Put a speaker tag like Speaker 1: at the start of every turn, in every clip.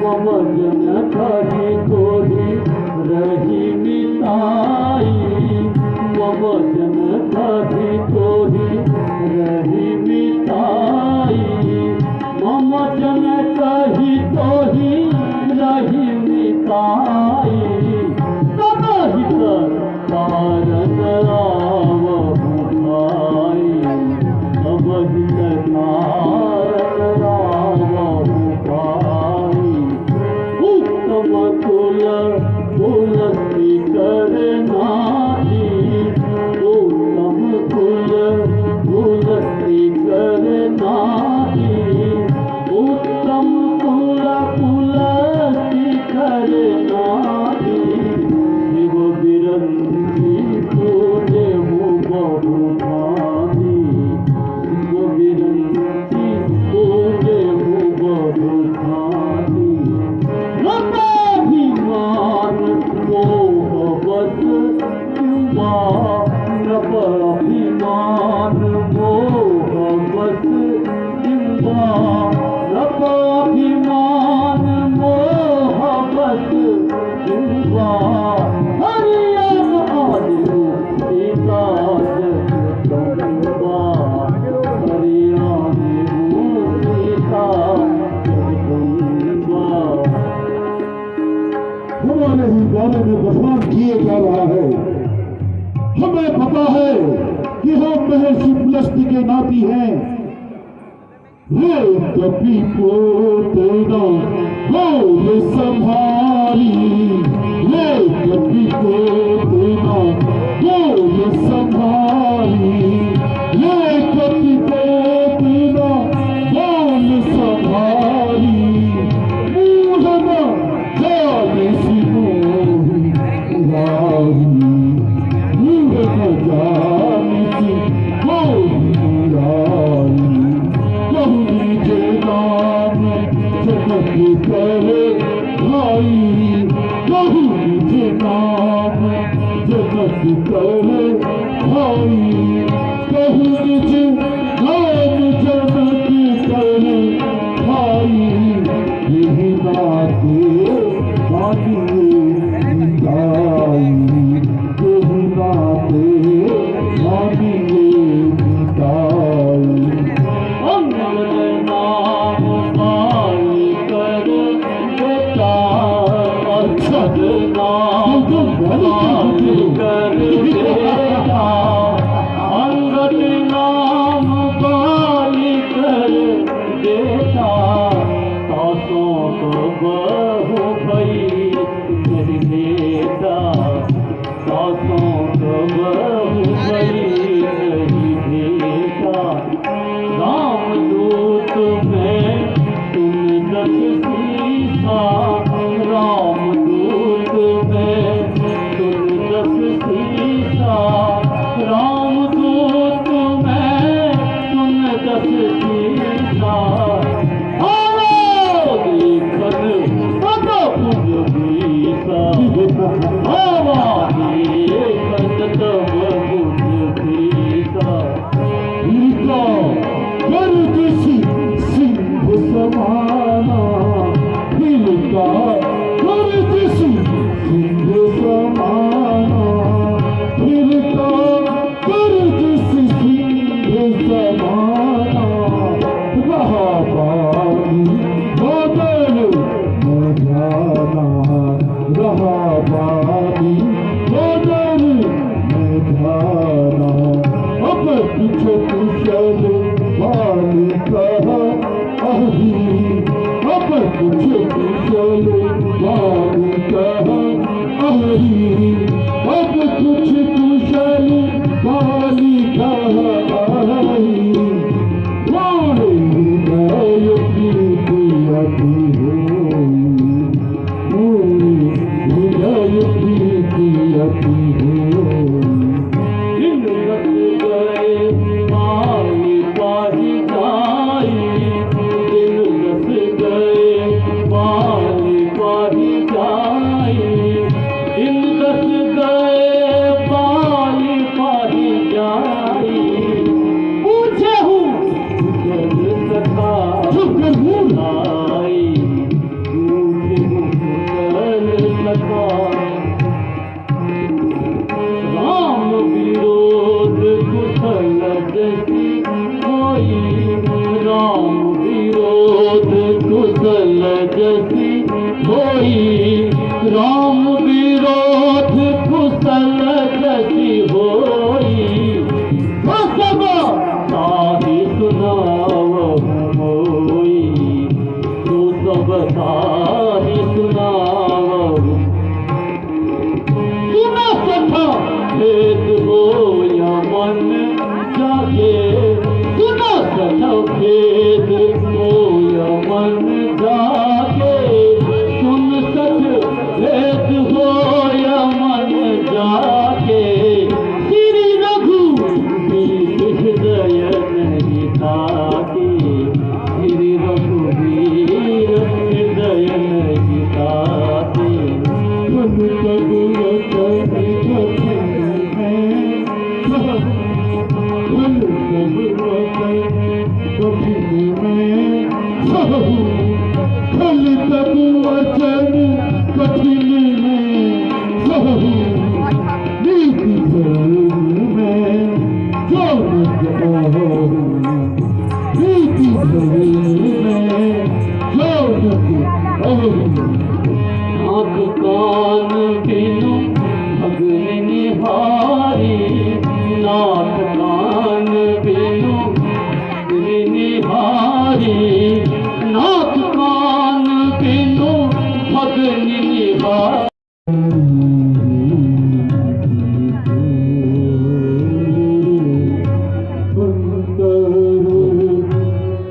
Speaker 1: मम जन कही तोरी रही मिताई मम जन कही तोरी रही मिताई मम जन कही तोरी रही मिताई तदहित कारण आवहु भाई तदहित कारण आवहु भाई उत्तम कुल कुलसी करनाई उत्तम कुल कुलसी करनाई उत्तम कुल कुलसी करनाई शिव बिरंती पूजे बहु भाई शिव बिरंती पूजे बहु भाई नपाभिमान मोहवत युवा नपाभिमान मोहवत युवा नपाभिमान मोहवत युवा हरियम आदिगु सीता जगदम्बा हरियम सीता जगदम्बा।
Speaker 2: हमारे ही गाने में बखान किए जा रहा है। हमें पता है कि हम महर्षि पुलस्त्य के नाती हैं। हे कपि को तेरा हो ये संभारी हे कपि को तेरा हो ये संभारी हे कपि को तेरा हो ये संभारी मूढ़ना जाने सिमोही उरारी मूढ़ना जाने सिमोही उरारी कहु नीचे नाम जगत करे भाई कहु नीचे नाम जगत करे भाई कहु नीचे नाम जगत करे भाई यही नाते मानिए दाई यही नाते मानिए दाई
Speaker 1: अंगद नाम माली कर बेटा अक्षद नाम माली कर बेटा अंगद नाम माली कर बेटा सासों को बहु भई मेरी बेटा सासों को बहु भई मेरी बेटा रामदूत में तुम दस सीसा रामदूत में तुम दस सीसा रामदूत में तुम दस सीसा आओ देखन तब पुज बीसा आवा देखन तब पुज बीसा
Speaker 2: इनका गर्द सिंह समाना इनका गर्द सिंह समाना इनका गर्द सिंह समाना रहा पानी बदल न जाना रहा पानी बदल न जाना अब कुछ कुशल वाली कहा अही अब कुछ कुशल वाली कहा अही अब कुछ कुशल वाली कहा अही मोरे हृदय की प्रियति होई मोरे हृदय की प्रियति होई
Speaker 1: इंद्रत गए माली पाही जाई इंद्रत गए माली पाही जाई इंद्रत गए माली पाही जाई पूछे हूँ जग कथा
Speaker 2: चुप कर मूड
Speaker 1: आई जसी होई राम विरोध कुशल जसी होई वो सब ताहि सुनावहु मोई तू सब ताहि सुनावहु सुना सखा भेद हो या मन जागे सुना सखा भेद हो या मन जागे सुन सच भेद हो या मन जागे श्री रघुवीर हृदय नहीं ताके श्री रघुवीर हृदय नहीं ताके
Speaker 2: मन तब वचन कठिन है मन तब वचन कठिन में सहु खल तब वचन कठिन में सहु नीति भूल में जो जाओ नीति भूल में जो जाओ
Speaker 1: आँख कान बिनु भगन निहारी नाक कान बिनु भगन निहारी नाक कान बिनु भगन निहारी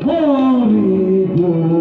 Speaker 2: हरि